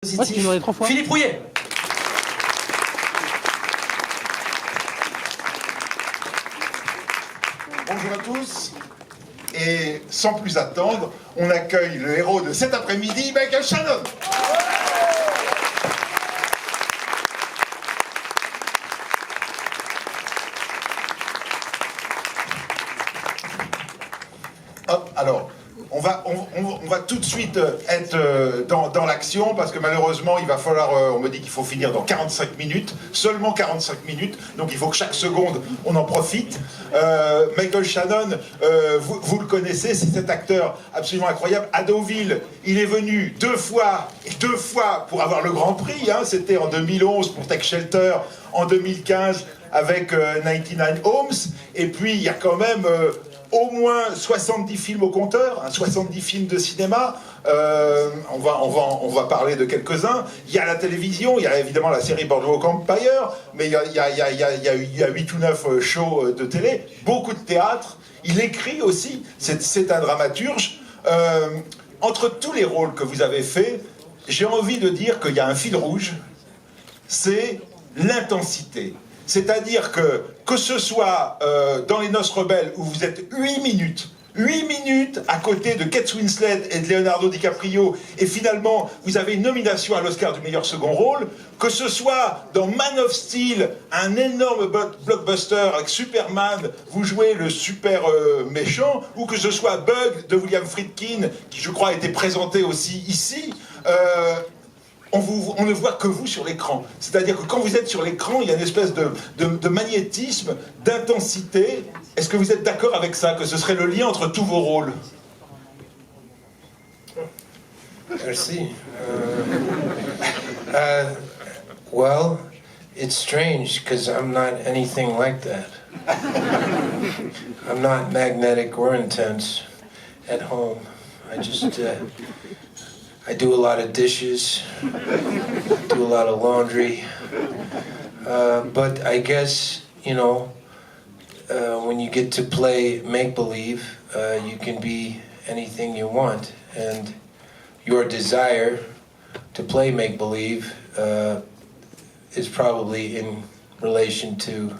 Philippe Rouillet. Bonjour à tous, et sans plus attendre, on accueille le héros de cet après-midi, Michael Shannon. Hop, alors, on va tout de suite être dans l'action, parce que malheureusement, il va falloir, on me dit qu'il faut finir dans 45 minutes, seulement 45 minutes, donc il faut que chaque seconde, on en profite. Michael Shannon, vous le connaissez, c'est cet acteur absolument incroyable. À Deauville, il est venu deux fois pour avoir le Grand Prix, hein. C'était en 2011 pour Take Shelter, en 2015 avec 99 Homes, et puis il y a quand même... au moins 70 films au compteur, 70 films de cinéma. On va parler de quelques-uns. Il y a la télévision, il y a évidemment la série Boardwalk Empire, mais il y a 8 ou 9 shows de télé, beaucoup de théâtre. Il écrit aussi, c'est un dramaturge. Entre tous les rôles que vous avez faits, j'ai envie de dire qu'il y a un fil rouge, c'est l'intensité. C'est-à-dire que ce soit dans Les Noces Rebelles, où vous êtes 8 minutes à côté de Kate Winslet et de Leonardo DiCaprio, et finalement, vous avez une nomination à l'Oscar du meilleur second rôle, que ce soit dans Man of Steel, un énorme blockbuster avec Superman, vous jouez le super méchant, ou que ce soit Bug de William Friedkin, qui je crois a été présenté aussi ici, on ne voit que vous sur l'écran. C'est-à-dire que quand vous êtes sur l'écran, il y a une espèce de magnétisme, d'intensité. Est-ce que vous êtes d'accord avec ça, que ce serait le lien entre tous vos rôles? Merci. Well, it's strange because I'm not anything like that. I'm not magnetic or intense at home. I do a lot of dishes, do a lot of laundry, but I guess, you know, when you get to play make-believe, you can be anything you want, and your desire to play make-believe is probably in relation to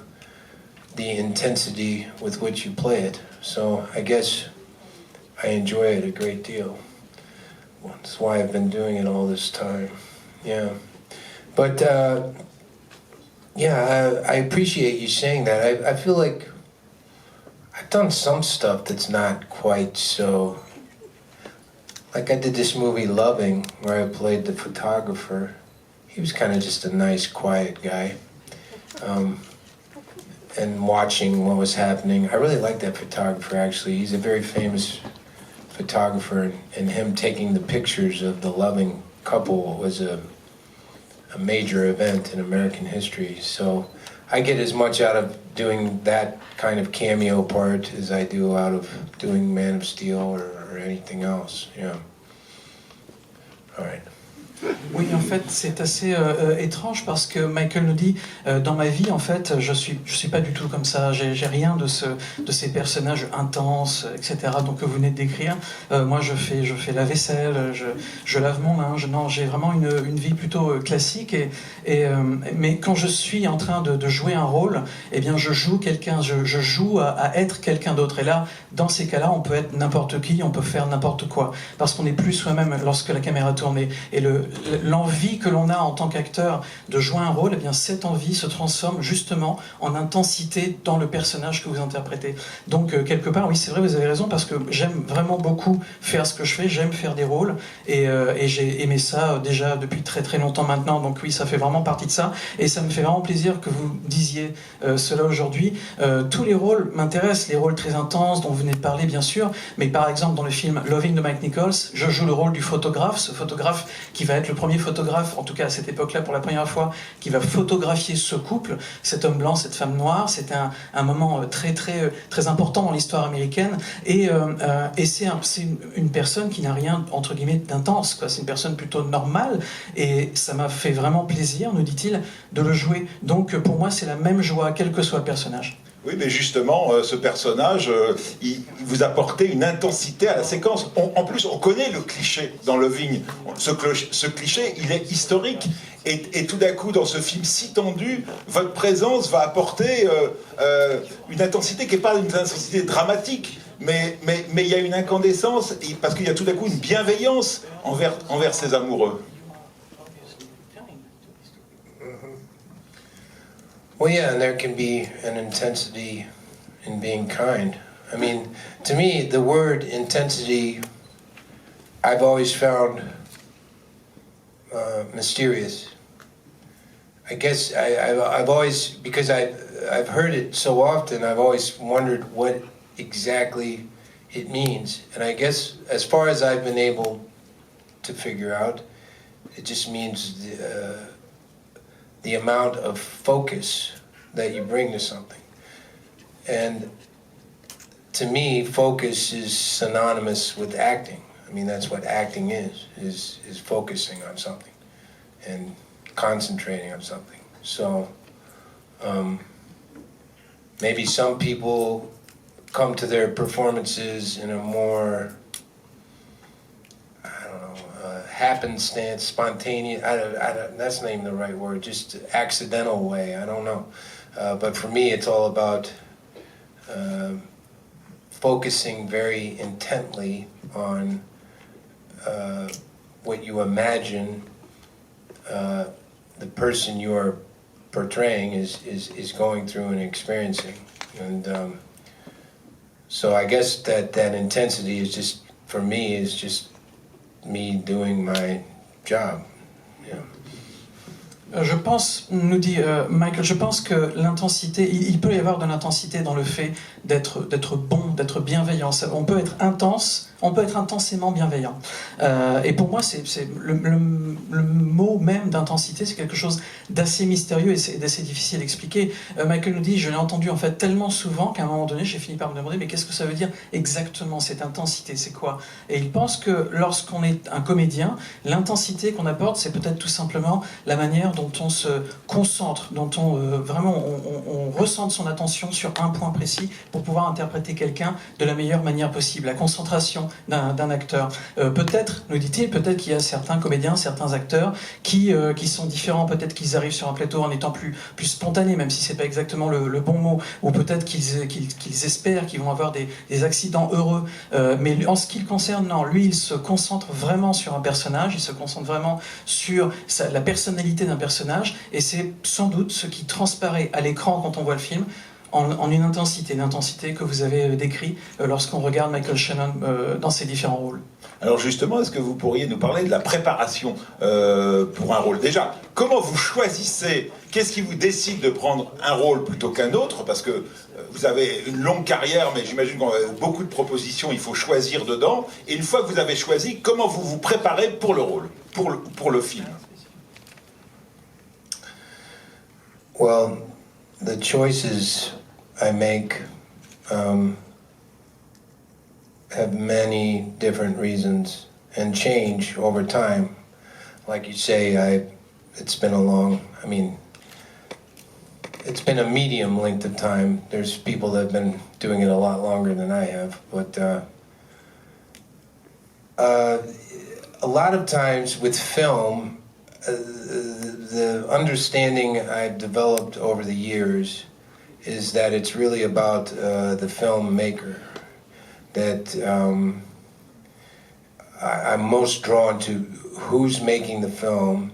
the intensity with which you play it. So I guess I enjoy it a great deal. That's why I've been doing it all this time. Yeah. But, yeah, I appreciate you saying that. I feel like I've done some stuff that's not quite so... Like I did this movie, Loving, where I played the photographer. He was kind of just a nice, quiet guy. And watching what was happening. I really like that photographer, actually. He's a very famous photographer, and him taking the pictures of the loving couple was a major event in American history. So I get as much out of doing that kind of cameo part as I do out of doing Man of Steel or anything else. Yeah. All right. Oui, en fait, c'est assez étrange parce que Michael nous dit dans ma vie, en fait, je suis pas du tout comme ça. J'ai rien de ces personnages intenses, etc. Donc que vous venez de décrire. Moi, je fais la vaisselle, je lave mon linge. Non, j'ai vraiment une vie plutôt classique. Mais quand je suis en train de jouer un rôle, eh bien, je joue quelqu'un. Je joue à être quelqu'un d'autre. Et là, dans ces cas-là, on peut être n'importe qui, on peut faire n'importe quoi, parce qu'on n'est plus soi-même lorsque la caméra tourne. Et l'envie que l'on a en tant qu'acteur de jouer un rôle, eh bien cette envie se transforme justement en intensité dans le personnage que vous interprétez. Donc quelque part, oui, c'est vrai, vous avez raison, parce que j'aime vraiment beaucoup faire ce que je fais, j'aime faire des rôles, et j'ai aimé ça déjà depuis très très longtemps maintenant, donc oui, ça fait vraiment partie de ça, et ça me fait vraiment plaisir que vous disiez cela aujourd'hui. Tous les rôles m'intéressent, les rôles très intenses dont vous venez de parler, bien sûr, mais par exemple dans le film Loving de Mike Nichols, je joue le rôle du photographe, ce photographe qui va être le premier photographe, en tout cas à cette époque-là pour la première fois, qui va photographier ce couple, cet homme blanc, cette femme noire. C'était un moment très très très important dans l'histoire américaine, et c'est une personne qui n'a rien entre guillemets d'intense, quoi. C'est une personne plutôt normale, et ça m'a fait vraiment plaisir, nous dit-il, de le jouer. Donc pour moi c'est la même joie quel que soit le personnage. Oui, mais justement, ce personnage, il vous apportait une intensité à la séquence. En plus, on connaît le cliché dans Le Vigne. Ce cliché, il est historique. Et tout d'un coup, dans ce film si tendu, votre présence va apporter une intensité qui n'est pas une intensité dramatique, mais il y a une incandescence, parce qu'il y a tout d'un coup une bienveillance envers ces amoureux. Well, yeah, and there can be an intensity in being kind. I mean, to me, the word intensity, I've always found mysterious. I guess I've always, because I've heard it so often, I've always wondered what exactly it means. And I guess as far as I've been able to figure out, it just means the amount of focus that you bring to something. And to me, focus is synonymous with acting. I mean, that's what acting is focusing on something and concentrating on something. So maybe some people come to their performances in a more, happenstance, spontaneous, that's not even the right word, just accidental way, I don't know. But for me, it's all about focusing very intently on what you imagine the person you are portraying is going through and experiencing. And so I guess that intensity is just, for me, is just me doing my job. Yeah. Je pense, nous dit Michael, je pense que l'intensité, il peut y avoir de l'intensité dans le fait d'être bon, d'être bienveillant. On peut être intense, on peut être intensément bienveillant. Et pour moi, c'est le mot même d'intensité, c'est quelque chose d'assez mystérieux et d'assez difficile à expliquer. Michael nous dit, je l'ai entendu en fait tellement souvent qu'à un moment donné, j'ai fini par me demander, mais qu'est-ce que ça veut dire exactement cette intensité, c'est quoi? Et il pense que lorsqu'on est un comédien, l'intensité qu'on apporte, c'est peut-être tout simplement la manière dont on se concentre, dont on ressente son attention sur un point précis pour pouvoir interpréter quelqu'un de la meilleure manière possible. La concentration d'un acteur. Peut-être, nous dit-il, peut-être qu'il y a certains comédiens, certains acteurs qui sont différents. Peut-être qu'ils arrivent sur un plateau en étant plus spontanés, même si c'est pas exactement le bon mot. Ou peut-être qu'ils espèrent qu'ils vont avoir des accidents heureux. Mais en ce qui le concerne, non. Lui, il se concentre vraiment sur un personnage. Il se concentre vraiment sur la personnalité d'un personnage. Et c'est sans doute ce qui transparaît à l'écran quand on voit le film. En une intensité que vous avez décrit lorsqu'on regarde Michael Shannon dans ses différents rôles. Alors justement, est-ce que vous pourriez nous parler de la préparation pour un rôle? Déjà, comment vous choisissez, qu'est-ce qui vous décide de prendre un rôle plutôt qu'un autre? Parce que vous avez une longue carrière, mais j'imagine qu'on a beaucoup de propositions, il faut choisir dedans. Et une fois que vous avez choisi, comment vous vous préparez pour le rôle, pour le film? Well, the choices I make have many different reasons and change over time. Like you say, it's been it's been a medium length of time. There's people that have been doing it a lot longer than I have, but a lot of times with film, the understanding I've developed over the years is that it's really about the filmmaker. That I'm most drawn to who's making the film,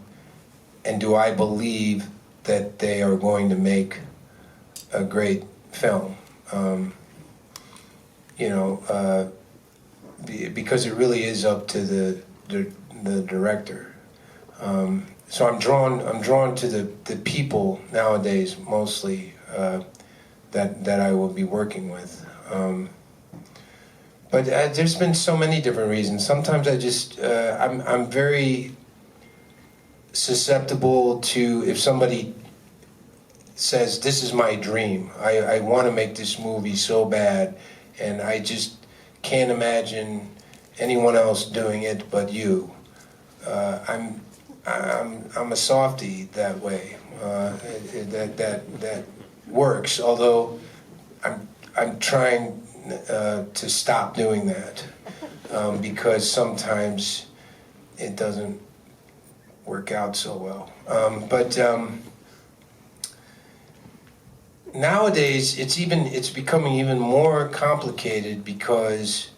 and do I believe that they are going to make a great film? Because it really is up to the director. So I'm drawn to the people nowadays mostly that I will be working with. But there's been so many different reasons. Sometimes I'm very susceptible to, if somebody says, this is my dream, I want to make this movie so bad, and I just can't imagine anyone else doing it but you. I'm a softie that way. That works, although I'm trying to stop doing that because sometimes it doesn't work out so well. But nowadays, it's becoming even more complicated because,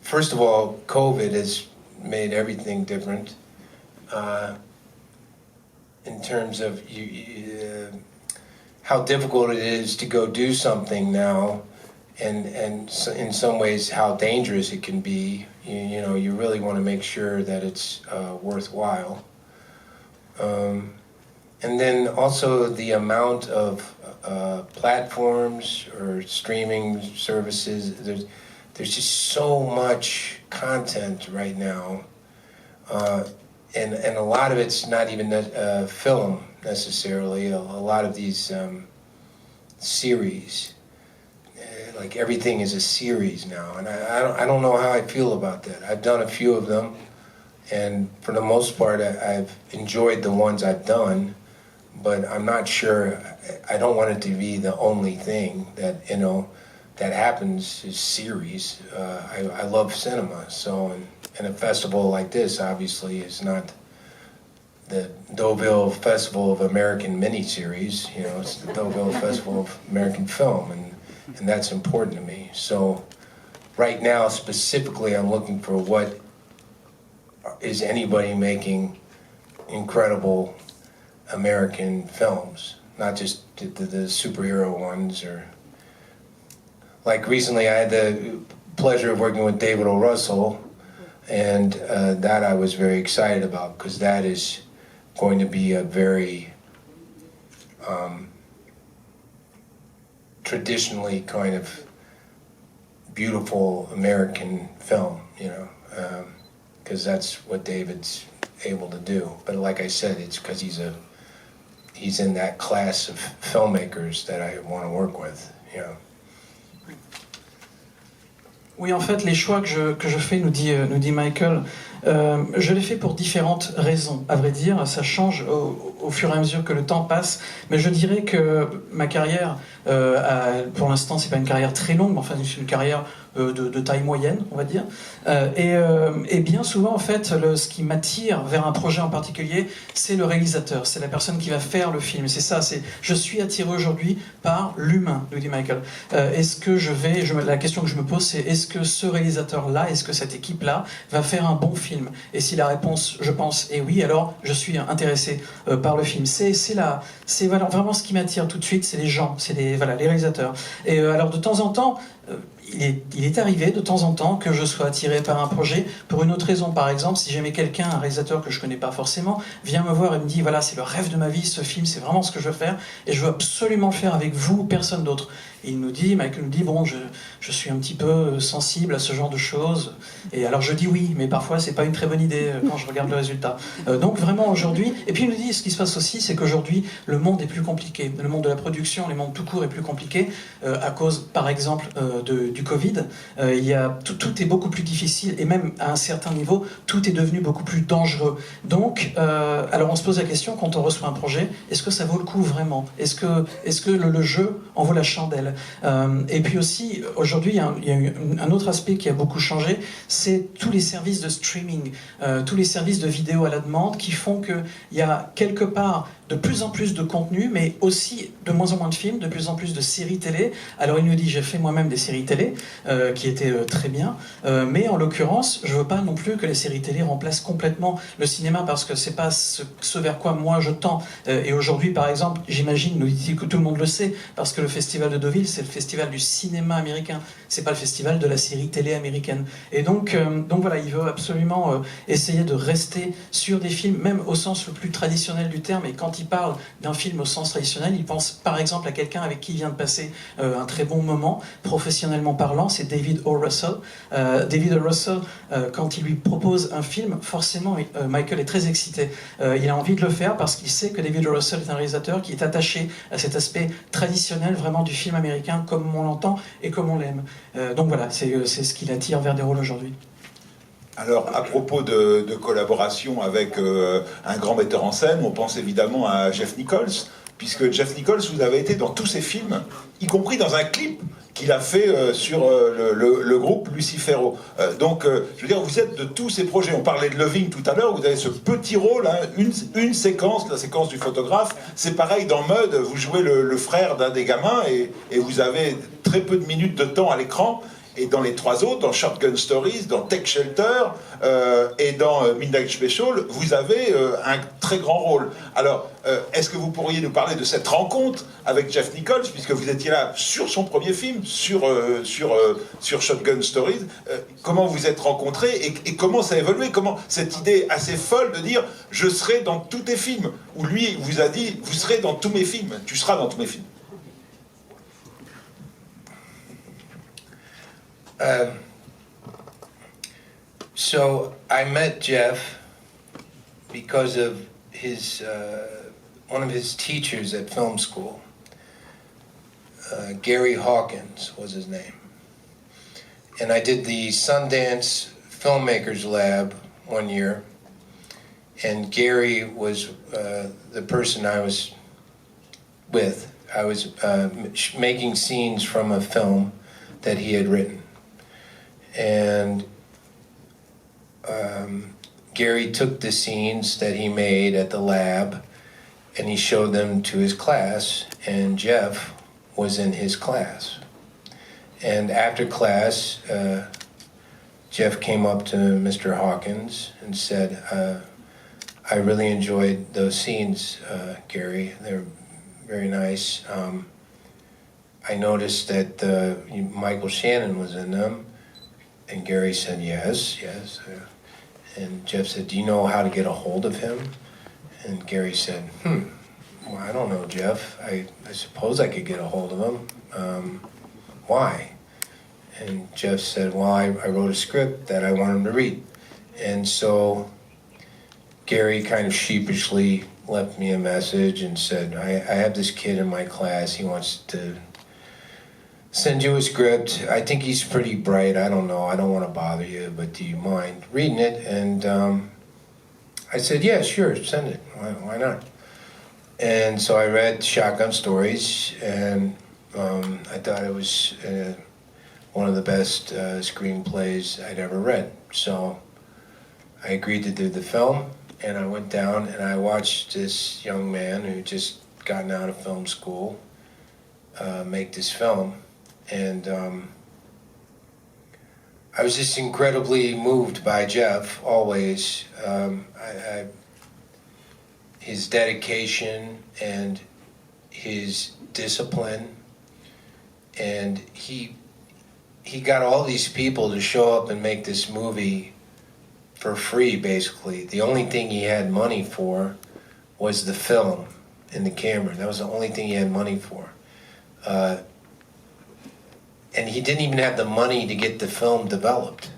first of all, COVID has made everything different in terms of how difficult it is to go do something now, and so in some ways how dangerous it can be. You know, you really want to make sure that it's worthwhile. And then also the amount of platforms or streaming services. There's just so much content right now, and a lot of it's not even film necessarily. A lot of these series, like everything is a series now, and I don't know how I feel about that. I've done a few of them, and for the most part, I've enjoyed the ones I've done. But I'm not sure. I don't want it to be the only thing that that happens is series. I love cinema, so and a festival like this obviously is not the Deauville Festival of American Miniseries. You know, it's the Deauville Festival of American Film, and that's important to me. So right now, specifically, I'm looking for what is anybody making incredible American films, not just the superhero ones. Or like recently I had the pleasure of working with David O. Russell, and that I was very excited about because that is going to be a very traditionally kind of beautiful American film, you know, because that's what David's able to do. But like I said, it's because he's in that class of filmmakers that I want to work with, you know. Oui, en fait, les choix que je fais, nous dit Michael, je les fais pour différentes raisons. À vrai dire, ça change au fur et à mesure que le temps passe, mais je dirais que ma carrière, pour l'instant, c'est pas une carrière très longue, mais enfin, c'est une carrière de taille moyenne, on va dire. Et bien souvent, en fait, ce qui m'attire vers un projet en particulier, c'est le réalisateur, c'est la personne qui va faire le film. C'est ça, je suis attiré aujourd'hui par l'humain, nous dit Michael. Est-ce que la question que je me pose, c'est est-ce que ce réalisateur-là, est-ce que cette équipe-là va faire un bon film? Et si la réponse, je pense, est oui, alors je suis intéressé par le film. C'est vraiment ce qui m'attire tout de suite, c'est les gens, c'est les réalisateurs. Et alors de temps en temps, il est arrivé de temps en temps que je sois attiré par un projet pour une autre raison. Par exemple, si j'aimais quelqu'un, un réalisateur que je connais pas forcément, vient me voir et me dit voilà, c'est le rêve de ma vie, ce film, c'est vraiment ce que je veux faire et je veux absolument le faire avec vous ou personne d'autre. Et Michael nous dit bon, je suis un petit peu sensible à ce genre de choses. Et alors je dis oui, mais parfois c'est pas une très bonne idée quand je regarde le résultat. Donc vraiment aujourd'hui, et puis il nous dit ce qui se passe aussi, c'est qu'aujourd'hui le monde est plus compliqué. Le monde de la production, le monde tout court est plus compliqué à cause, par exemple, du Covid. Tout est beaucoup plus difficile et même à un certain niveau, tout est devenu beaucoup plus dangereux. Donc, alors on se pose la question quand on reçoit un projet, est-ce que ça vaut le coup vraiment? Est-ce que le jeu en vaut la chandelle? Et puis aussi, aujourd'hui, il y a eu un autre aspect qui a beaucoup changé, c'est tous les services de streaming, tous les services de vidéo à la demande qui font qu'il y a quelque part de plus en plus de contenu, mais aussi de moins en moins de films, de plus en plus de séries télé. Alors il nous dit, j'ai fait moi-même des séries télé, qui étaient très bien, mais en l'occurrence, je veux pas non plus que les séries télé remplacent complètement le cinéma, parce que c'est pas ce vers quoi moi je tends. Et aujourd'hui, par exemple, j'imagine, nous dit que tout le monde le sait, parce que le festival de Deauville, c'est le festival du cinéma américain, c'est pas le festival de la série télé américaine. Et donc voilà, il veut absolument essayer de rester sur des films, même au sens le plus traditionnel du terme, et quand il parle d'un film au sens traditionnel, il pense par exemple à quelqu'un avec qui il vient de passer un très bon moment, professionnellement parlant, c'est David O. Russell. David O. Russell, quand il lui propose un film, forcément, Michael est très excité. Il a envie de le faire parce qu'il sait que David O. Russell est un réalisateur qui est attaché à cet aspect traditionnel vraiment du film américain, comme on l'entend et comme on l'aime. Donc voilà, c'est ce qui l'attire vers des rôles aujourd'hui. Alors, à propos de collaboration avec un grand metteur en scène, on pense évidemment à Jeff Nichols, puisque Jeff Nichols, vous avez été dans tous ses films, y compris dans un clip qu'il a fait sur le groupe Lucifero. Donc, je veux dire, vous êtes de tous ces projets. On parlait de Loving tout à l'heure, vous avez ce petit rôle, hein, une séquence, la séquence du photographe. C'est pareil dans Mud, vous jouez le frère d'un des gamins et vous avez très peu de minutes de temps à l'écran. Et dans les trois autres, dans Shotgun Stories, dans Take Shelter et dans Midnight Special, vous avez un très grand rôle. Alors, est-ce que vous pourriez nous parler de cette rencontre avec Jeff Nichols, puisque vous étiez là sur son premier film, sur Shotgun Stories, comment vous êtes rencontrés et comment ça a évolué, comment cette idée assez folle de dire « je serai dans tous tes films », où lui vous a dit « vous serez dans tous mes films, tu seras dans tous mes films ». So I met Jeff because of his one of his teachers at film school. Gary Hawkins was his name. And I did the Sundance Filmmakers Lab one year, and Gary was the person I was with. I was making scenes from a film that he had written. And Gary took the scenes that he made at the lab and he showed them to his class, and Jeff was in his class. And after class, Jeff came up to Mr. Hawkins and said, I really enjoyed those scenes, Gary. They're very nice. I noticed that Michael Shannon was in them. And Gary said, yes. And Jeff said, do you know how to get a hold of him? And Gary said, well, I don't know, Jeff. I suppose I could get a hold of him. Why? And Jeff said, well, I wrote a script that I want him to read. And so Gary kind of sheepishly left me a message and said, I have this kid in my class. He wants to send you a script. I think he's pretty bright. I don't know. I don't want to bother you, but do you mind reading it? And I said, yeah, sure, send it. Why not? And so I read Shotgun Stories, and I thought it was one of the best screenplays I'd ever read. So I agreed to do the film, and I went down and I watched this young man who just gotten out of film school make this film. And I was just incredibly moved by Jeff, always. His dedication and his discipline. And he got all these people to show up and make this movie for free, basically. The only thing he had money for was the film and the camera. That was the only thing he had money for. And he didn't even have the money to get the film developed.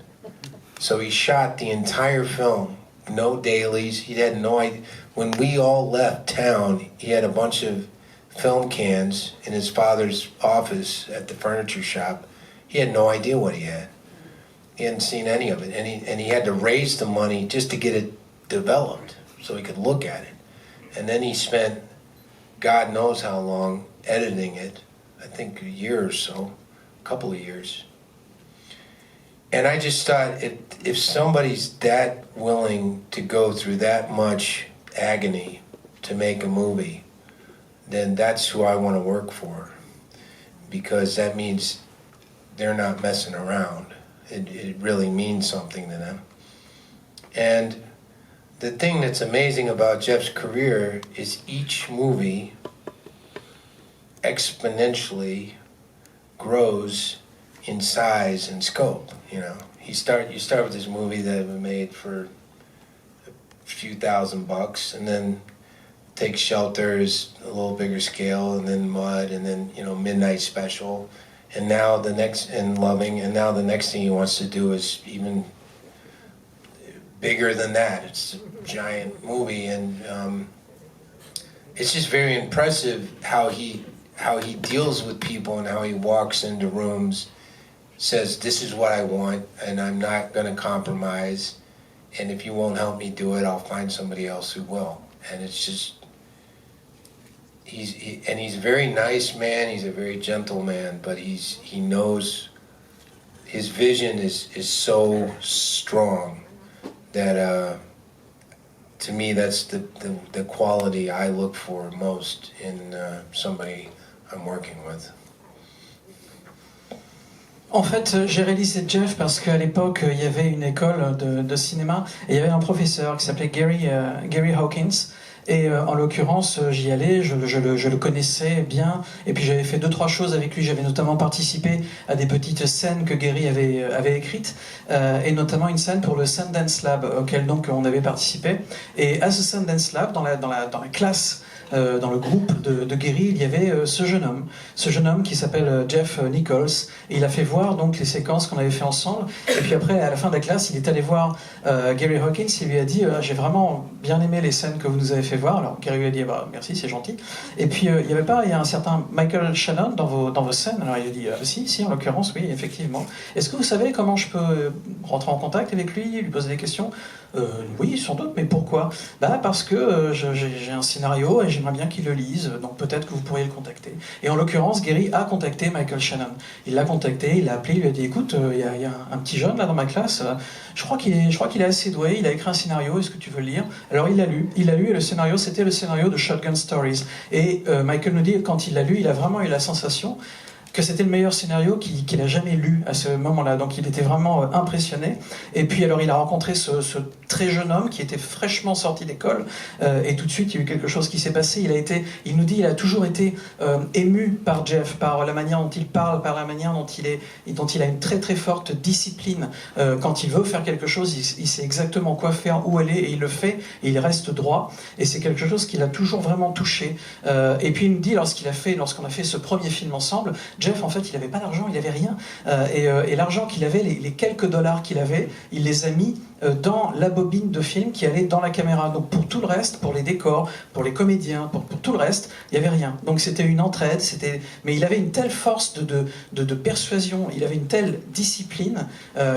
So he shot the entire film, no dailies. He had no idea. When we all left town, he had a bunch of film cans in his father's office at the furniture shop. He had no idea what he had. He hadn't seen any of it. And he had to raise the money just to get it developed so he could look at it. And then he spent God knows how long editing it, I think a year or so. Couple of years. And I just thought, if somebody's that willing to go through that much agony to make a movie, then that's who I want to work for, because that means they're not messing around. It really means something to them. And the thing that's amazing about Jeff's career is each movie exponentially grows in size and scope. You know, you start with this movie that was made for a few $1,000, and then Take Shelter is a little bigger scale, and then Mud, and then Midnight Special, and now the next, and Loving, and now the next thing he wants to do is even bigger than that. It's a giant movie, and it's just very impressive how he deals with people and how he walks into rooms, says, this is what I want, and I'm not going to compromise, and if you won't help me do it, I'll find somebody else who will. And it's just, and he's a very nice man. He's a very gentle man, but he knows his vision is so strong that to me that's the quality I look for most in somebody I'm working with. En fait, j'ai réalisé Jeff parce qu'à l'époque, il y avait une école de cinéma et il y avait un professeur qui s'appelait Gary Hawkins. Et en l'occurrence, j'y allais, je le connaissais bien. Et puis j'avais fait 2-3 choses avec lui. J'avais notamment participé à des petites scènes que Gary avait écrites. Et notamment une scène pour le Sundance Lab auquel donc on avait participé. Et à ce Sundance Lab, dans la classe, dans le groupe de Gary, il y avait ce jeune homme qui s'appelle Jeff Nichols, et il a fait voir donc les séquences qu'on avait fait ensemble. Et puis après, à la fin de la classe, il est allé voir Gary Hawkins. Il lui a dit j'ai vraiment bien aimé les scènes que vous nous avez fait voir. Alors Gary lui a dit bah, merci, c'est gentil. Et puis il y a un certain Michael Shannon dans vos scènes. Alors il a dit si, en l'occurrence, oui, effectivement. Est-ce que vous savez comment je peux rentrer en contact avec lui, lui poser des questions? Oui, sans doute, mais pourquoi? Bah parce que j'ai un scénario et j'aimerais bien qu'il le lise, donc peut-être que vous pourriez le contacter. Et en l'occurrence, Gary a contacté Michael Shannon. Il l'a contacté, il l'a appelé, il lui a dit écoute, il y a un petit jeune là dans ma classe, je crois qu'il est assez doué, il a écrit un scénario, est-ce que tu veux le lire? Alors il l'a lu, et le scénario, c'était le scénario de Shotgun Stories. Et Michael nous dit, quand il l'a lu, il a vraiment eu la sensation que c'était le meilleur scénario qu'il a jamais lu à ce moment-là. Donc il était vraiment impressionné. Et puis alors il a rencontré ce très jeune homme qui était fraîchement sorti d'école, et tout de suite il y a eu quelque chose qui s'est passé. Il nous dit il a toujours été ému par Jeff, par la manière dont il parle, par la manière dont il a une très très forte discipline. Quand il veut faire quelque chose, il sait exactement quoi faire, où aller, et il le fait, et il reste droit. Et c'est quelque chose qui l'a toujours vraiment touché. Et puis il nous dit lorsqu'on a fait ce premier film ensemble, Jeff, en fait, il n'avait pas d'argent, il n'avait rien. Et l'argent qu'il avait, les quelques dollars qu'il avait, il les a mis dans la bobine de film qui allait dans la caméra. Donc pour tout le reste, pour les décors, pour les comédiens, pour tout le reste, il n'y avait rien. Donc c'était une entraide, mais il avait une telle force de persuasion, il avait une telle discipline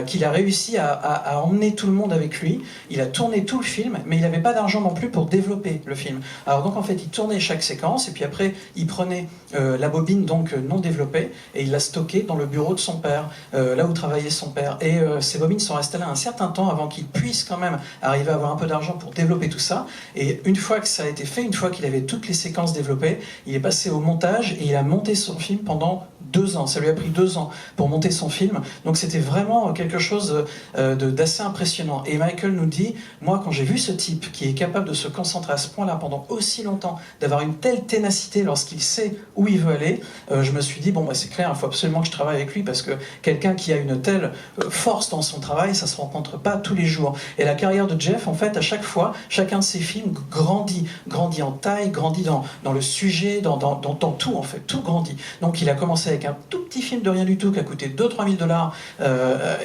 qu'il a réussi à emmener tout le monde avec lui. Il a tourné tout le film, mais il n'avait pas d'argent non plus pour développer le film. Alors donc en fait, il tournait chaque séquence, et puis après, il prenait la bobine donc non développée, et il l'a stockée dans le bureau de son père, là où travaillait son père. Et ces bobines sont restées là un certain temps avant qu'il puisse quand même arriver à avoir un peu d'argent pour développer tout ça. Et une fois que ça a été fait, une fois qu'il avait toutes les séquences développées, il est passé au montage et il a monté son film pendant 2 ans. Ça lui a pris 2 ans pour monter son film. Donc c'était vraiment quelque chose d'assez impressionnant. Et Michael nous dit, moi quand j'ai vu ce type qui est capable de se concentrer à ce point-là pendant aussi longtemps, d'avoir une telle ténacité lorsqu'il sait où il veut aller, je me suis dit, bon bah, c'est clair, il faut absolument que je travaille avec lui, parce que quelqu'un qui a une telle force dans son travail, ça se rencontre pas tous les jours. Et la carrière de Jeff, en fait, à chaque fois, chacun de ses films grandit en taille, grandit dans le sujet, dans tout, en fait, tout grandit. Donc il a commencé avec un tout petit film de rien du tout qui a coûté 2-3 000 $,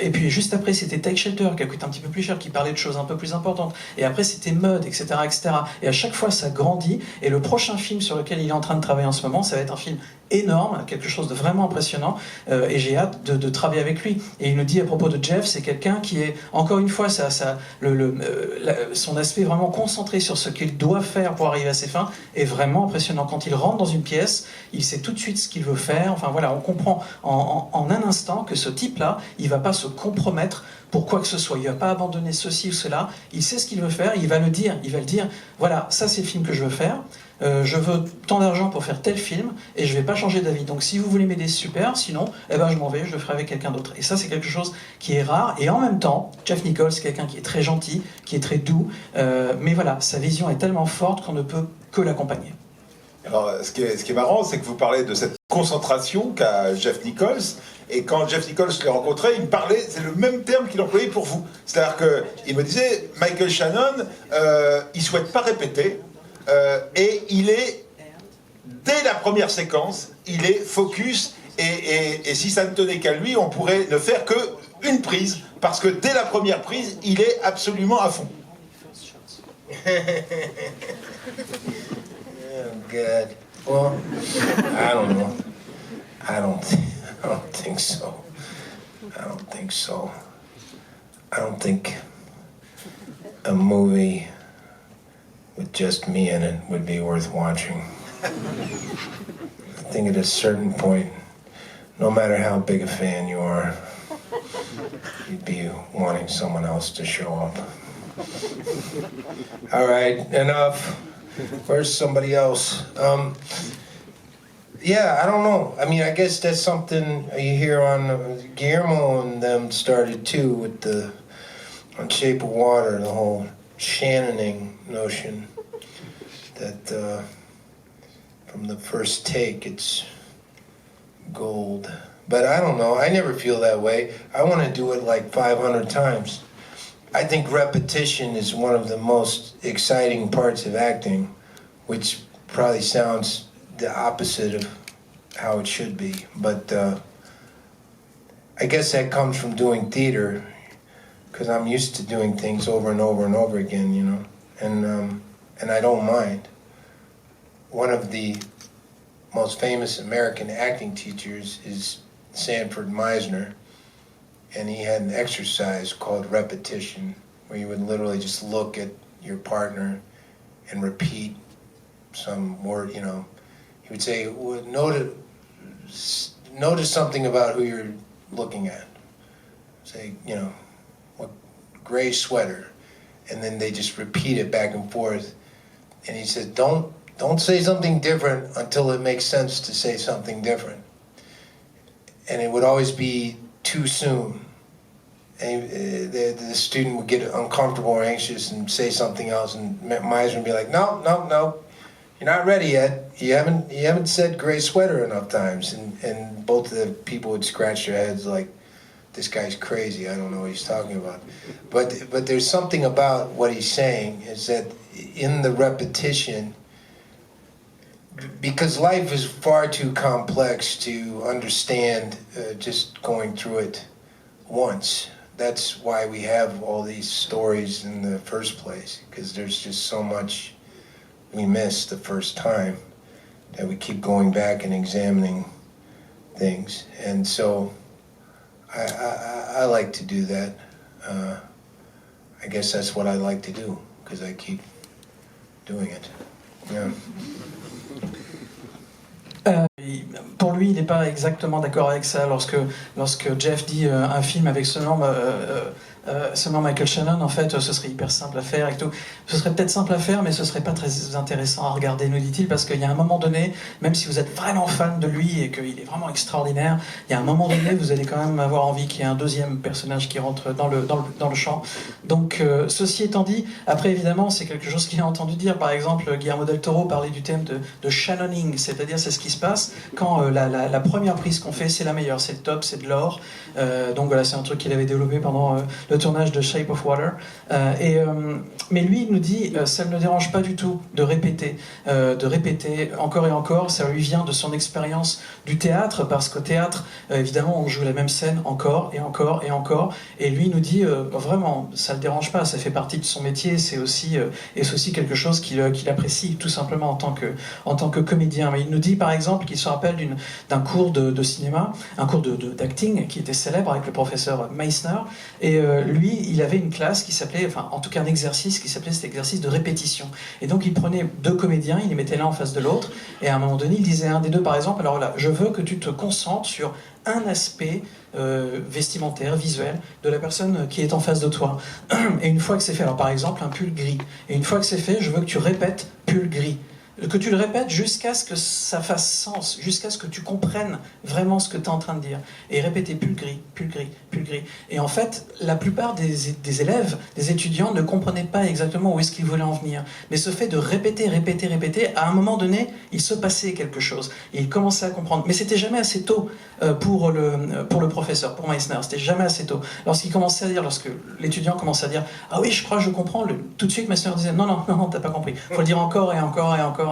et puis juste après c'était Take Shelter qui a coûté un petit peu plus cher, qui parlait de choses un peu plus importantes, et après c'était Mud, etc., etc. Et à chaque fois ça grandit, et le prochain film sur lequel il est en train de travailler en ce moment, ça va être un film énorme, quelque chose de vraiment impressionnant, et j'ai hâte de travailler avec lui. Et il nous dit à propos de Jeff, c'est quelqu'un qui est, encore une fois, son aspect vraiment concentré sur ce qu'il doit faire pour arriver à ses fins est vraiment impressionnant. Quand il rentre dans une pièce, il sait tout de suite ce qu'il veut faire. Enfin voilà, on comprend en un instant que ce type-là, il ne va pas se compromettre pour quoi que ce soit. Il ne va pas abandonner ceci ou cela. Il sait ce qu'il veut faire, il va le dire. Voilà, ça c'est le film que je veux faire. Je veux tant d'argent pour faire tel film et je vais pas changer d'avis. Donc si vous voulez m'aider, super, sinon je m'en vais, je le ferai avec quelqu'un d'autre. Et ça c'est quelque chose qui est rare, et en même temps Jeff Nichols c'est quelqu'un qui est très gentil, qui est très doux, mais voilà, sa vision est tellement forte qu'on ne peut que l'accompagner. Alors ce qui est marrant, c'est que vous parlez de cette concentration qu'a Jeff Nichols, et quand Jeff Nichols l'a rencontré, il me parlait, c'est le même terme qu'il employait pour vous. C'est-à-dire qu'il me disait, Michael Shannon, il souhaite pas répéter, et il est, dès la première séquence, il est focus, et si ça ne tenait qu'à lui, on pourrait ne faire que une prise, parce que dès la première prise, il est absolument à fond. Oh, God. Well, I don't know. I don't think so. I don't think a movie with just me in it would be worth watching. I think at a certain point, no matter how big a fan you are, you'd be wanting someone else to show up. All right, enough. Where's somebody else? Yeah, I don't know. I mean, I guess that's something you hear on Guillermo and them started too with the on Shape of Water, the whole Shannoning notion that from the first take it's gold. But I don't know. I never feel that way. I want to do it like 500 times. I think repetition is one of the most exciting parts of acting, which probably sounds the opposite of how it should be, but I guess that comes from doing theater, because I'm used to doing things over and over and over again, you know, and I don't mind. One of the most famous American acting teachers is Sanford Meisner, and he had an exercise called repetition, where you would literally just look at your partner and repeat some word, you know. He would say, well, notice something about who you're looking at. Say, you know, what gray sweater. And then they just repeat it back and forth. And he said, don't say something different until it makes sense to say something different. And it would always be too soon. And the student would get uncomfortable or anxious and say something else, and Meisner would be like, no, you're not ready yet. You haven't said gray sweater enough times. And both of the people would scratch their heads like, this guy's crazy, I don't know what he's talking about. But there's something about what he's saying, is that in the repetition, because life is far too complex to understand just going through it once. That's why we have all these stories in the first place, because there's just so much we miss the first time that we keep going back and examining things. And so I like to do that. I guess that's what I like to do, because I keep doing it. Yeah. Pour lui, il n'est pas exactement d'accord avec ça. Lorsque Jeff dit un film avec seulement Michael Shannon, en fait, ce serait hyper simple à faire et tout. Ce serait peut-être simple à faire, mais ce serait pas très intéressant à regarder, nous dit-il, parce qu'il y a un moment donné, même si vous êtes vraiment fan de lui et qu'il est vraiment extraordinaire, il y a un moment donné, vous allez quand même avoir envie qu'il y ait un deuxième personnage qui rentre dans le champ. Donc, ceci étant dit, après, évidemment, c'est quelque chose qu'il a entendu dire. Par exemple, Guillermo del Toro parlait du thème de Shannoning, c'est-à-dire c'est ce qui se passe quand la première prise qu'on fait, c'est la meilleure, c'est le top, c'est de l'or. Donc voilà, c'est un truc qu'il avait développé pendant le tournage de Shape of Water. Mais lui, il nous dit, ça ne le dérange pas du tout de répéter encore et encore. Ça lui vient de son expérience du théâtre, parce qu'au théâtre, évidemment, on joue la même scène encore et encore et encore. Et lui, il nous dit, vraiment, ça ne le dérange pas, ça fait partie de son métier, c'est aussi quelque chose qu'il apprécie tout simplement en tant que comédien. Mais il nous dit, par exemple, qu'il se rappelle d'un cours de cinéma, un cours d'acting qui était célèbre avec le professeur Meisner. Et lui, il avait une classe qui s'appelait, enfin, en tout cas un exercice qui s'appelait cet exercice de répétition. Et donc, il prenait deux comédiens, il les mettait l'un en face de l'autre, et à un moment donné, il disait à un des deux, par exemple, alors là, je veux que tu te concentres sur un aspect vestimentaire, visuel, de la personne qui est en face de toi. Et une fois que c'est fait, alors par exemple, un pull gris. Et une fois que c'est fait, je veux que tu répètes pull gris. Que tu le répètes jusqu'à ce que ça fasse sens, jusqu'à ce que tu comprennes vraiment ce que tu es en train de dire. Et répéter pull gris, pull gris, pull gris. Et en fait, la plupart des élèves, des étudiants ne comprenaient pas exactement où est-ce qu'ils voulaient en venir. Mais ce fait de répéter, à un moment donné, il se passait quelque chose. Et ils commençaient à comprendre. Mais c'était jamais assez tôt pour le professeur, pour Meisner. C'était jamais assez tôt. Lorsque l'étudiant commençait à dire « Ah oui, je crois que je comprends », tout de suite Meisner disait « Non, t'as pas compris. Il faut le dire encore et encore et encore.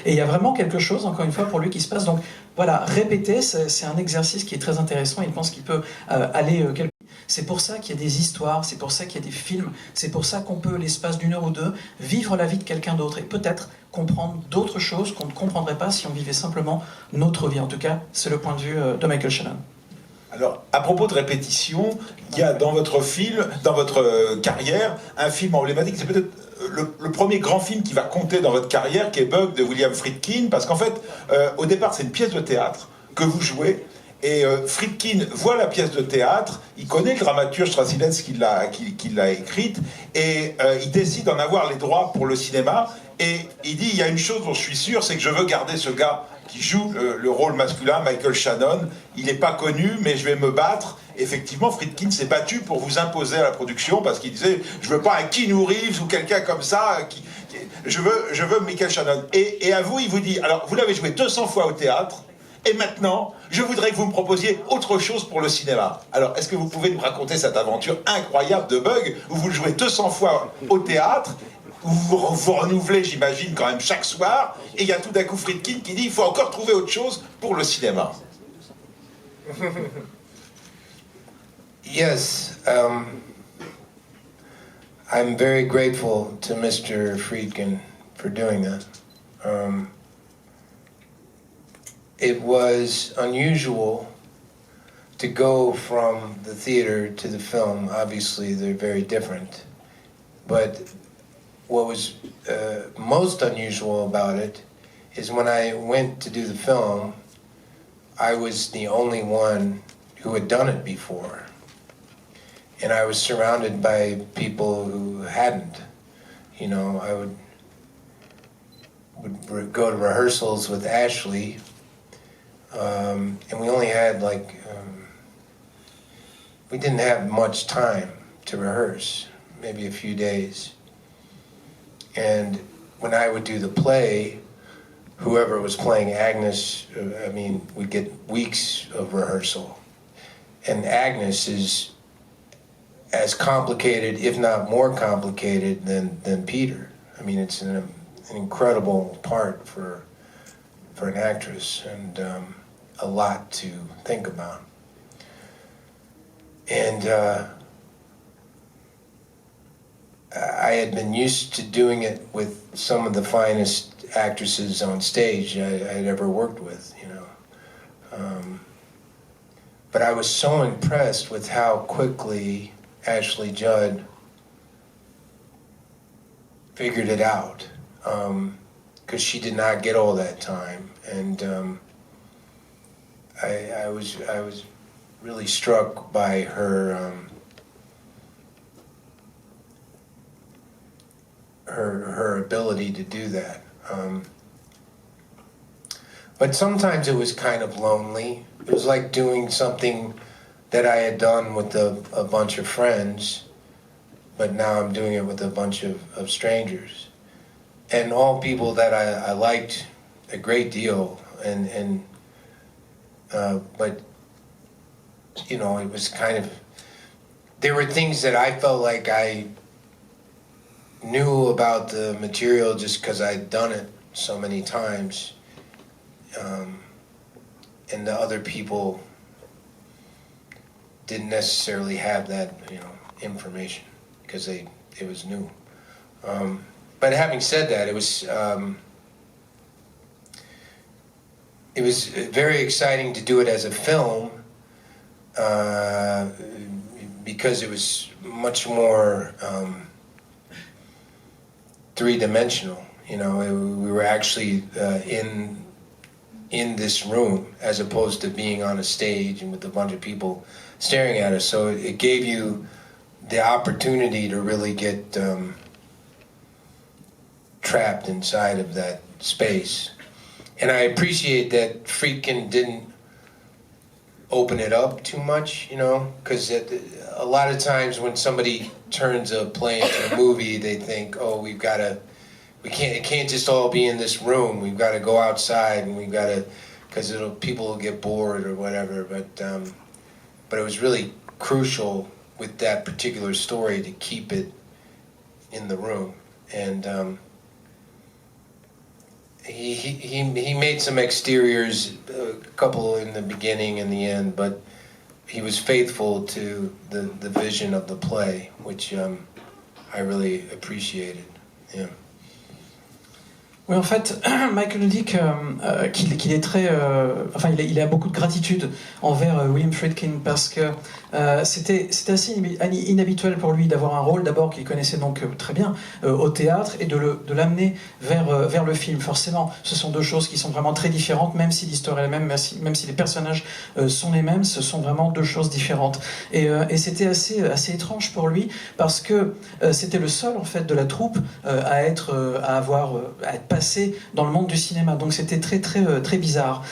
Et il y a vraiment quelque chose, encore une fois, pour lui qui se passe. Donc voilà, répéter, c'est un exercice qui est très intéressant. Il pense qu'il peut aller quelque part. C'est pour ça qu'il y a des histoires, c'est pour ça qu'il y a des films, c'est pour ça qu'on peut, l'espace d'une heure ou deux, vivre la vie de quelqu'un d'autre et peut-être comprendre d'autres choses qu'on ne comprendrait pas si on vivait simplement notre vie. En tout cas, c'est le point de vue de Michael Shannon. Alors, à propos de répétition, il y a dans votre film, dans votre carrière, un film emblématique, c'est peut-être le premier grand film qui va compter dans votre carrière, qui est Bug de William Friedkin, parce qu'en fait, au départ, c'est une pièce de théâtre que vous jouez, et Friedkin voit la pièce de théâtre, il connaît le dramaturge Strasilens qui l'a écrite, et il décide d'en avoir les droits pour le cinéma, et il dit, il y a une chose dont je suis sûr, c'est que je veux garder ce gars qui joue le rôle masculin, Michael Shannon. Il n'est pas connu, mais je vais me battre. Effectivement, Friedkin s'est battu pour vous imposer à la production, parce qu'il disait, je veux pas un Keanu Reeves ou quelqu'un comme ça, je veux Michael Shannon. Et à vous, il vous dit, alors vous l'avez joué 200 fois au théâtre, et maintenant, je voudrais que vous me proposiez autre chose pour le cinéma. Alors, est-ce que vous pouvez nous raconter cette aventure incroyable de Bug, où vous le jouez 200 fois au théâtre, où vous renouvelez, j'imagine, quand même chaque soir, et il y a tout d'un coup Friedkin qui dit, il faut encore trouver autre chose pour le cinéma. Yes, I'm very grateful to Mr. Friedkin for doing that. It was unusual to go from the theater to the film. Obviously, they're very different. But what was most unusual about it is when I went to do the film, I was the only one who had done it before. And I was surrounded by people who hadn't. You know, I would go to rehearsals with Ashley, and we only had we didn't have much time to rehearse, maybe a few days. And when I would do the play, whoever was playing Agnes, we'd get weeks of rehearsal. And Agnes is as complicated, if not more complicated, than Peter. I mean, it's an incredible part for an actress, and a lot to think about. And I had been used to doing it with some of the finest actresses on stage I'd ever worked with, you know. But I was so impressed with how quickly Ashley Judd figured it out, because she did not get all that time, and I was really struck by her her ability to do that. But sometimes it was kind of lonely. It was like doing something that I had done with a bunch of friends, but now I'm doing it with a bunch of strangers. And all people that I liked a great deal, but, you know, it was kind of, there were things that I felt like I knew about the material just because I'd done it so many times, and the other people didn't necessarily have that, you know, information because it was new. But having said that, it was very exciting to do it as a film, because it was much more three-dimensional. You know, we were actually in this room as opposed to being on a stage and with a bunch of people staring at us. So it gave you the opportunity to really get trapped inside of that space. And I appreciate that Friedkin didn't open it up too much, you know, because a lot of times when somebody turns a play into a movie, they think, oh, it can't just all be in this room. We've got to go outside, and we've got to, because people will get bored or whatever. But it was really crucial with that particular story to keep it in the room. And he made some exteriors, a couple in the beginning and the end, but he was faithful to the vision of the play, which I really appreciated. Yeah. Oui, en fait, Michael nous dit qu'il est très, enfin, il a beaucoup de gratitude envers William Friedkin parce que c'était assez inhabituel pour lui d'avoir un rôle d'abord qu'il connaissait donc très bien au théâtre et de l'amener vers le film. Forcément, ce sont deux choses qui sont vraiment très différentes, même si l'histoire est la même, même si les personnages sont les mêmes, ce sont vraiment deux choses différentes. Et c'était assez étrange pour lui parce que c'était le seul en fait de la troupe à être passé dans le monde du cinéma. Donc c'était très bizarre.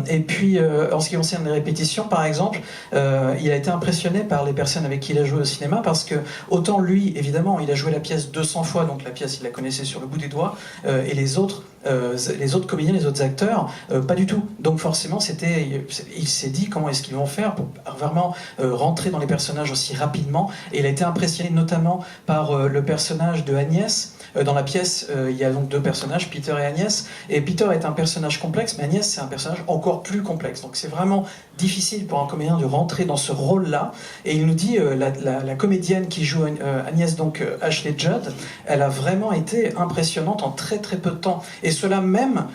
Et puis en ce qui concerne les répétitions, par exemple, il a été impressionné par les personnes avec qui il a joué au cinéma parce que autant lui, évidemment, il a joué la pièce 200 fois, donc la pièce il la connaissait sur le bout des doigts, et les autres comédiens, les autres acteurs, pas du tout. Donc forcément, il s'est dit comment est-ce qu'ils vont faire pour vraiment rentrer dans les personnages aussi rapidement. Et il a été impressionné notamment par le personnage de Agnès. Dans la pièce, il y a donc deux personnages, Peter et Agnès. Et Peter est un personnage complexe, mais Agnès, c'est un personnage encore plus complexe. Donc c'est vraiment difficile pour un comédien de rentrer dans ce rôle-là. Et il nous dit, la comédienne qui joue Agnès, donc Ashley Judd, elle a vraiment été impressionnante en très peu de temps. Et cela même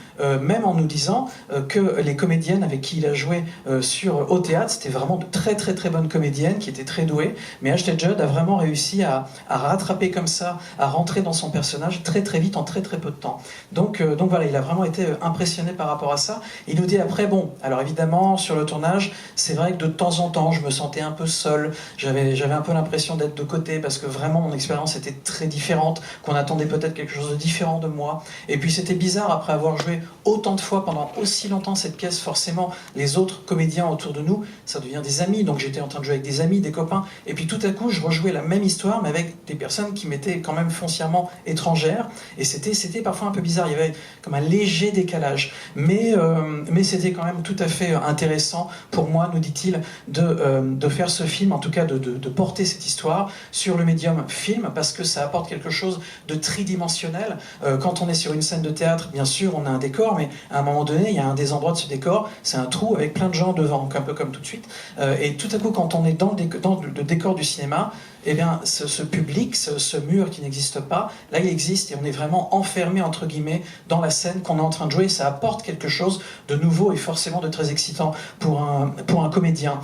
en nous disant que les comédiennes avec qui il a joué au théâtre, c'était vraiment de très bonnes comédiennes qui étaient très douées. Mais Ashley Judd a vraiment réussi à rattraper comme ça, à rentrer dans son personnage très vite en très peu de temps. Donc voilà, il a vraiment été impressionné par rapport à ça. Il nous dit après, bon, alors évidemment sur le tournage, c'est vrai que de temps en temps je me sentais un peu seul, j'avais un peu l'impression d'être de côté parce que vraiment mon expérience était très différente, qu'on attendait peut-être quelque chose de différent de moi. Et puis c'était bizarre après avoir joué autant de fois pendant aussi longtemps cette pièce, forcément les autres comédiens autour de nous, ça devient des amis, donc j'étais en train de jouer avec des amis, des copains, et puis tout à coup je rejouais la même histoire mais avec des personnes qui m'étaient quand même foncièrement étrangères, et c'était parfois un peu bizarre, il y avait comme un léger décalage, mais c'était quand même tout à fait intéressant pour moi, nous dit-il, de faire ce film, en tout cas de porter cette histoire sur le médium film, parce que ça apporte quelque chose de tridimensionnel. Quand on est sur une scène de théâtre, bien sûr on a un décor, mais à un moment donné il y a un des endroits de ce décor, c'est un trou avec plein de gens devant, un peu comme tout de suite, et tout à coup quand on est dans le décor du cinéma, eh bien, ce public, ce mur qui n'existe pas, là il existe et on est vraiment enfermé entre guillemets dans la scène qu'on est en train de jouer. Ça apporte quelque chose de nouveau et forcément de très excitant pour un comédien.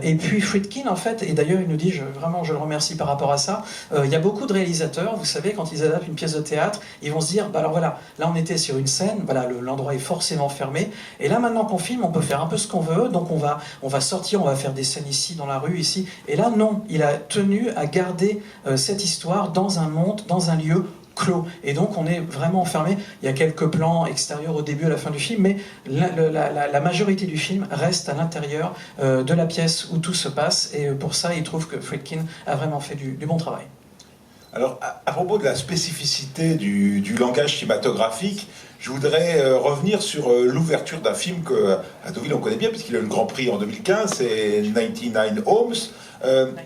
Et puis Friedkin en fait, et d'ailleurs il nous dit, vraiment je le remercie par rapport à ça, il y a beaucoup de réalisateurs, vous savez, quand ils adaptent une pièce de théâtre, ils vont se dire, bah alors voilà, là on était sur une scène, voilà, l'endroit est forcément fermé, et là maintenant qu'on filme, on peut faire un peu ce qu'on veut, donc on va sortir, on va faire des scènes ici, dans la rue, ici, et là non, il a tenu à garder cette histoire dans un monde, dans un lieu clos. Et donc on est vraiment enfermé. Il y a quelques plans extérieurs au début et à la fin du film, mais la majorité du film reste à l'intérieur de la pièce où tout se passe. Et pour ça, il trouve que Friedkin a vraiment fait du bon travail. Alors, à propos de la spécificité du langage cinématographique, je voudrais revenir sur l'ouverture d'un film que à Deauville on connaît bien, puisqu'il a eu le Grand Prix en 2015, c'est 99 Homes.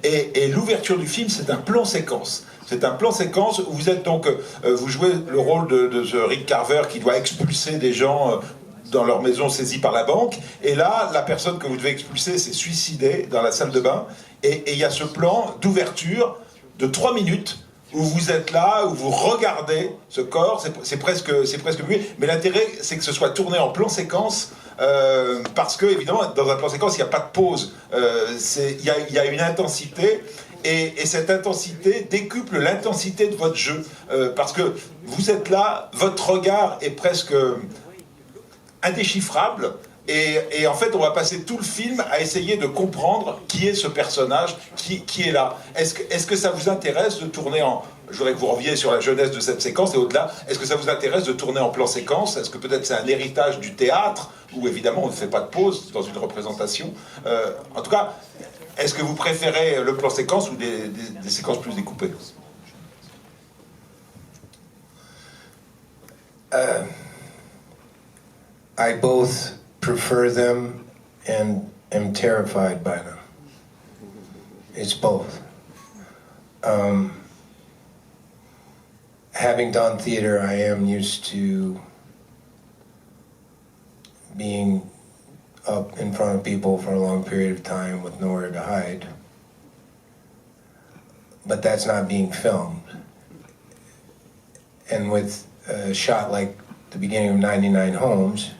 Et l'ouverture du film, c'est un plan séquence. C'est un plan séquence où vous êtes donc, vous jouez le rôle de ce Rick Carver qui doit expulser des gens dans leur maison saisie par la banque. Et là, la personne que vous devez expulser s'est suicidée dans la salle de bain. Et il y a ce plan d'ouverture de 3 minutes où vous êtes là, où vous regardez ce corps, c'est presque muet, mais l'intérêt c'est que ce soit tourné en plan séquence, parce que évidemment dans un plan séquence il n'y a pas de pause, il y a une intensité, et cette intensité décuple l'intensité de votre jeu, parce que vous êtes là, votre regard est presque indéchiffrable. Et en fait, on va passer tout le film à essayer de comprendre qui est ce personnage, qui est là. Est-ce que ça vous intéresse de tourner en... Je voudrais que vous reveniez sur la jeunesse de cette séquence et au-delà. Est-ce que ça vous intéresse de tourner en plan séquence? Est-ce que peut-être c'est un héritage du théâtre, où évidemment on ne fait pas de pause dans une représentation? En tout cas, est-ce que vous préférez le plan séquence ou des séquences plus découpées? I both prefer them and am terrified by them. It's both. Having done theater, I am used to being up in front of people for a long period of time with nowhere to hide. But that's not being filmed. And with a shot like the beginning of 99 Homes,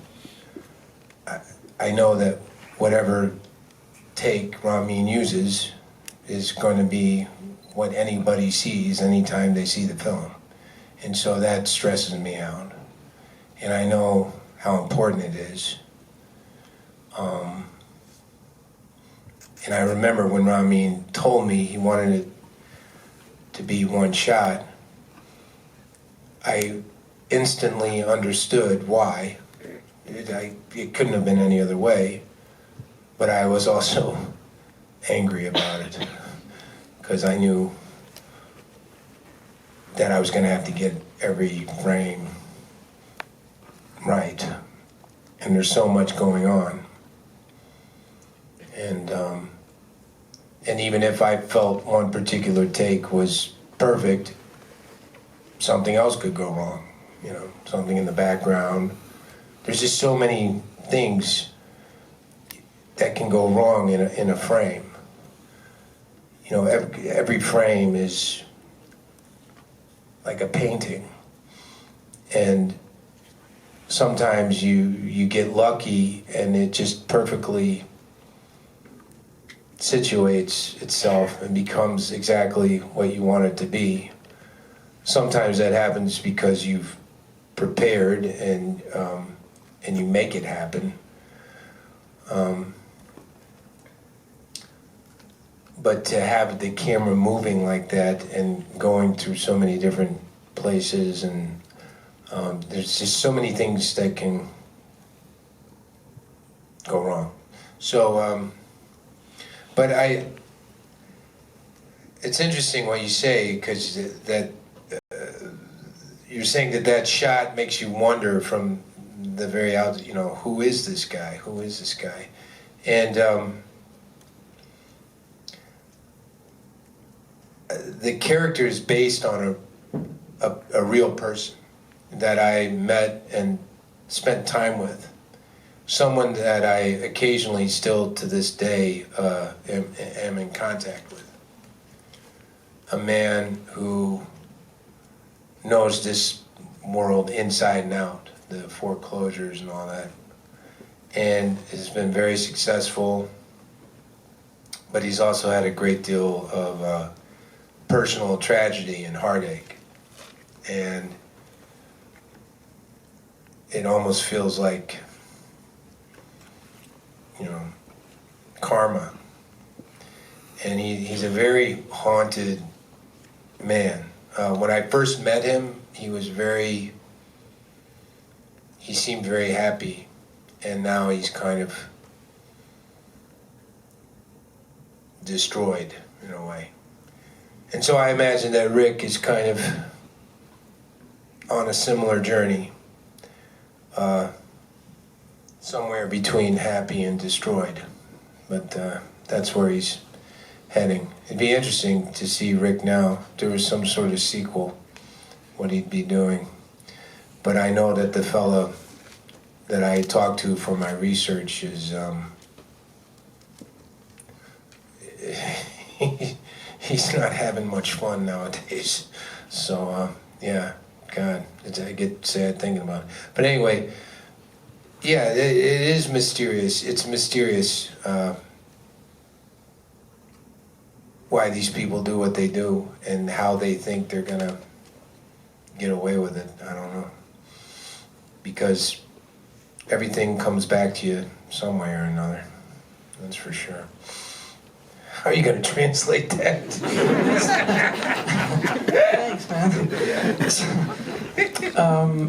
I know that whatever take Ramin uses is going to be what anybody sees anytime they see the film. And so that stresses me out. And I know how important it is. And I remember when Ramin told me he wanted it to be one shot, I instantly understood why. It couldn't have been any other way, but I was also angry about it because I knew that I was going to have to get every frame right, and there's so much going on. And even if I felt one particular take was perfect, something else could go wrong. You know, something in the background. There's just so many things that can go wrong in a frame. You know, every frame is like a painting, and sometimes you get lucky and it just perfectly situates itself and becomes exactly what you want it to be. Sometimes that happens because you've prepared and you make it happen. But to have the camera moving like that and going through so many different places, and there's just so many things that can go wrong. So, but it's interesting what you say, because that you're saying that shot makes you wonder from the very out, you know, who is this guy? Who is this guy? And the character is based on a real person that I met and spent time with. Someone that I occasionally still to this day am in contact with. A man who knows this world inside and out, the foreclosures and all that, and has been very successful, but he's also had a great deal of personal tragedy and heartache, and it almost feels like, you know, karma. And he's a very haunted man. When I first met him, he seemed very happy, and now he's kind of destroyed in a way. And so I imagine that Rick is kind of on a similar journey, somewhere between happy and destroyed. But that's where he's heading. It'd be interesting to see Rick now. If there was some sort of sequel, what he'd be doing. But I know that the fellow that I talked to for my research is he's not having much fun nowadays. So yeah, God, I get sad thinking about it. But anyway, yeah, it is mysterious. It's mysterious why these people do what they do and how they think they're gonna get away with it. I don't know. Because everything comes back to you some way or another. That's for sure. How are you going to translate that? Thanks, man.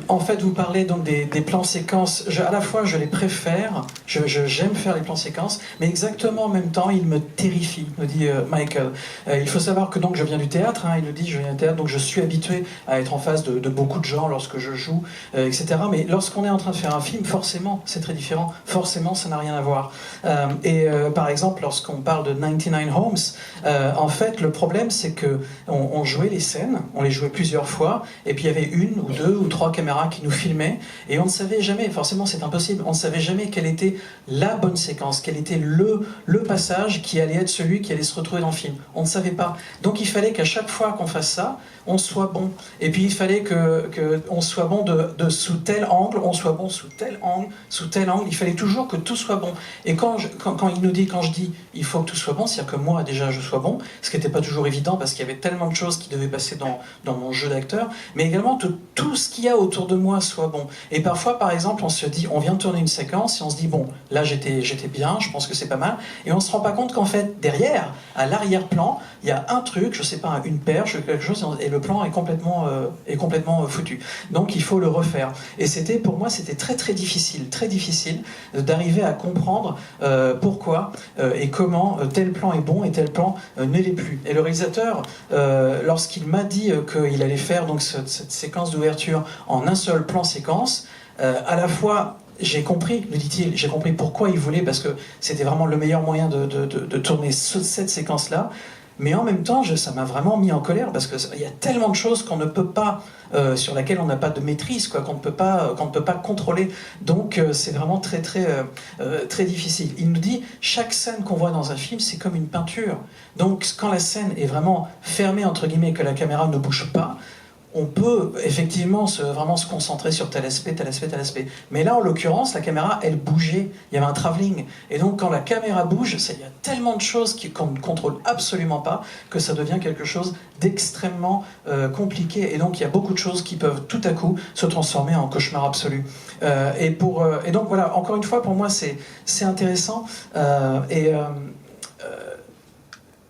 En fait, vous parlez donc des plans séquences. À la fois, je les préfère, j'aime faire les plans séquences, mais exactement en même temps, ils me terrifient, me dit Michael. Il faut savoir que donc je viens du théâtre, hein, il le dit, je viens du théâtre, donc je suis habitué à être en face de beaucoup de gens lorsque je joue, etc. Mais lorsqu'on est en train de faire un film, forcément, c'est très différent. Forcément, ça n'a rien à voir. Par exemple, lorsqu'on parle de 99 Homes, en fait, le problème, c'est que on jouait les scènes. on les jouait plusieurs fois, et puis il y avait 1 ou 2 ou 3 caméras qui nous filmaient, et on ne savait jamais, forcément c'est impossible, on ne savait jamais quelle était la bonne séquence, quel était le passage qui allait être celui qui allait se retrouver dans le film. On ne savait pas. Donc il fallait qu'à chaque fois qu'on fasse ça, on soit bon. Et puis il fallait que on soit bon de sous tel angle, on soit bon sous tel angle, sous tel angle. Il fallait toujours que tout soit bon. Et quand je dis il faut que tout soit bon, c'est-à-dire que moi déjà je sois bon, ce qui n'était pas toujours évident parce qu'il y avait tellement de choses qui devaient passer dans mon jeu d'acteur, mais également tout ce qu'il y a autour de moi soit bon. Et parfois par exemple on se dit, on vient de tourner une séquence et on se dit bon, là j'étais bien, je pense que c'est pas mal, et on se rend pas compte qu'en fait derrière, à l'arrière-plan, il y a un truc, je sais pas, une perche, quelque chose, et le plan est complètement foutu. Donc il faut le refaire. Et pour moi, c'était très difficile d'arriver à comprendre pourquoi et comment tel plan est bon et tel plan ne l'est plus. Et le réalisateur, lorsqu'il m'a dit qu'il allait faire donc cette séquence d'ouverture en un seul plan séquence, à la fois j'ai compris, me dit-il, j'ai compris pourquoi il voulait, parce que c'était vraiment le meilleur moyen de tourner cette séquence-là. Mais en même temps, ça m'a vraiment mis en colère parce qu'il y a tellement de choses qu'on ne peut pas, sur laquelle on n'a pas de maîtrise, quoi, qu'on ne peut pas contrôler. Donc c'est vraiment très difficile. Il nous dit chaque scène qu'on voit dans un film, c'est comme une peinture. Donc quand la scène est vraiment fermée entre guillemets, que la caméra ne bouge pas, on peut effectivement vraiment se concentrer sur tel aspect. Mais là, en l'occurrence, la caméra, elle bougeait. Il y avait un travelling. Et donc, quand la caméra bouge, il y a tellement de choses qu'on ne contrôle absolument pas que ça devient quelque chose d'extrêmement compliqué. Et donc, il y a beaucoup de choses qui peuvent tout à coup se transformer en cauchemar absolu. Et donc, voilà, encore une fois, pour moi, c'est intéressant.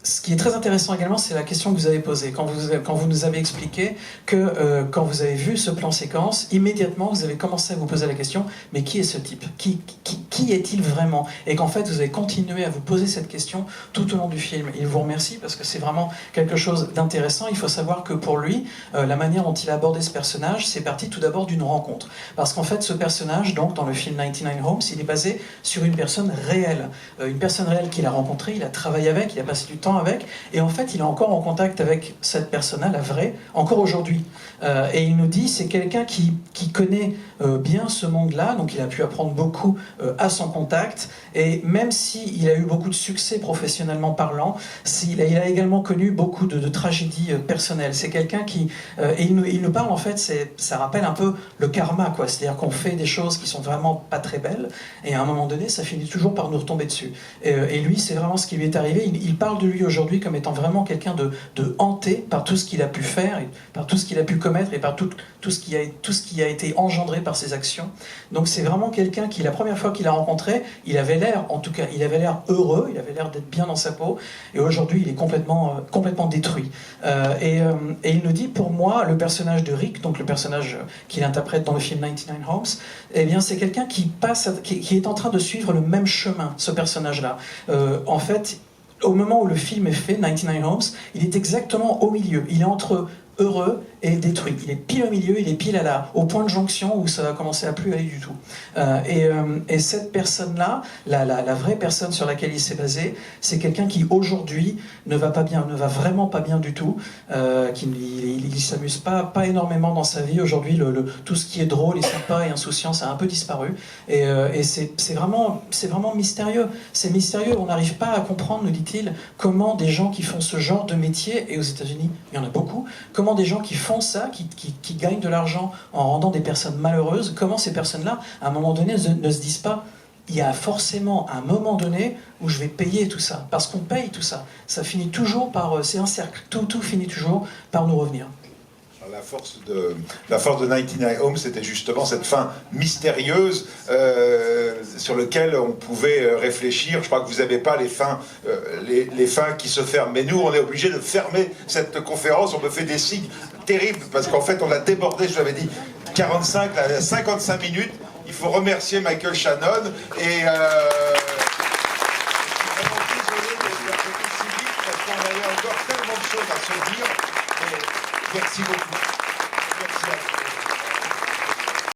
Ce qui est très intéressant également, c'est la question que vous avez posée. Quand vous nous avez expliqué que quand vous avez vu ce plan séquence, immédiatement vous avez commencé à vous poser la question, mais qui est ce type ? Qui est-il vraiment ? Et qu'en fait vous avez continué à vous poser cette question tout au long du film. Il vous remercie parce que c'est vraiment quelque chose d'intéressant. Il faut savoir que pour lui, la manière dont il a abordé ce personnage, c'est parti tout d'abord d'une rencontre. Parce qu'en fait ce personnage, donc dans le film 99 Homes, il est basé sur une personne réelle. Une personne réelle qu'il a rencontrée, il a travaillé avec, il a passé du temps avec, et en fait il est encore en contact avec cette personne-là, la vraie, encore aujourd'hui. Et il nous dit c'est quelqu'un qui connaît bien ce monde-là, donc il a pu apprendre beaucoup à son contact, et même s'il a eu beaucoup de succès professionnellement parlant, il a également connu beaucoup de tragédies personnelles. C'est quelqu'un qui... et il nous parle en fait, ça rappelle un peu le karma, quoi. C'est-à-dire qu'on fait des choses qui sont vraiment pas très belles, et à un moment donné ça finit toujours par nous retomber dessus. Et lui, c'est vraiment ce qui lui est arrivé. Il parle de lui aujourd'hui comme étant vraiment quelqu'un de hanté par tout ce qu'il a pu faire, et par tout ce qu'il a pu commettre, et par tout ce qui a été engendré par ses actions. Donc c'est vraiment quelqu'un qui, la première fois qu'il a rencontré, il avait l'air heureux, il avait l'air d'être bien dans sa peau, et aujourd'hui il est complètement détruit. Et il nous dit, pour moi, le personnage de Rick, donc le personnage qu'il interprète dans le film 99 Homes, eh bien c'est quelqu'un qui est en train de suivre le même chemin, ce personnage-là. En fait, au moment où le film est fait, 99 Homes, il est exactement au milieu. Il est entre heureux et détruit. Il est pile au milieu, il est pile au point de jonction où ça va commencer à plus aller du tout. Et cette personne-là, la vraie personne sur laquelle il s'est basé, c'est quelqu'un qui aujourd'hui ne va vraiment pas bien du tout, il s'amuse pas énormément dans sa vie. Aujourd'hui, tout ce qui est drôle et sympa et insouciant, ça a un peu disparu. Et c'est vraiment mystérieux. C'est mystérieux, on n'arrive pas à comprendre, nous dit-il, comment des gens qui font ce genre de métier, et aux États-Unis, il y en a beaucoup, comment des gens qui font ça, qui gagnent de l'argent en rendant des personnes malheureuses, comment ces personnes-là, à un moment donné, ne se disent pas il y a forcément un moment donné où je vais payer tout ça, parce qu'on paye tout ça. Ça finit toujours par... c'est un cercle, tout finit toujours par nous revenir. La force de 99 Homes, c'était justement cette fin mystérieuse sur laquelle on pouvait réfléchir. Je crois que vous n'avez pas les fins qui se ferment. Mais nous, on est obligé de fermer cette conférence. On me fait des signes terribles parce qu'en fait, on a débordé, je l'avais dit, 55 minutes. Il faut remercier Michael Shannon et... je suis vraiment désolé de faire si vite parce qu'on avait encore tellement de choses à se dire. Merci beaucoup. Merci à vous.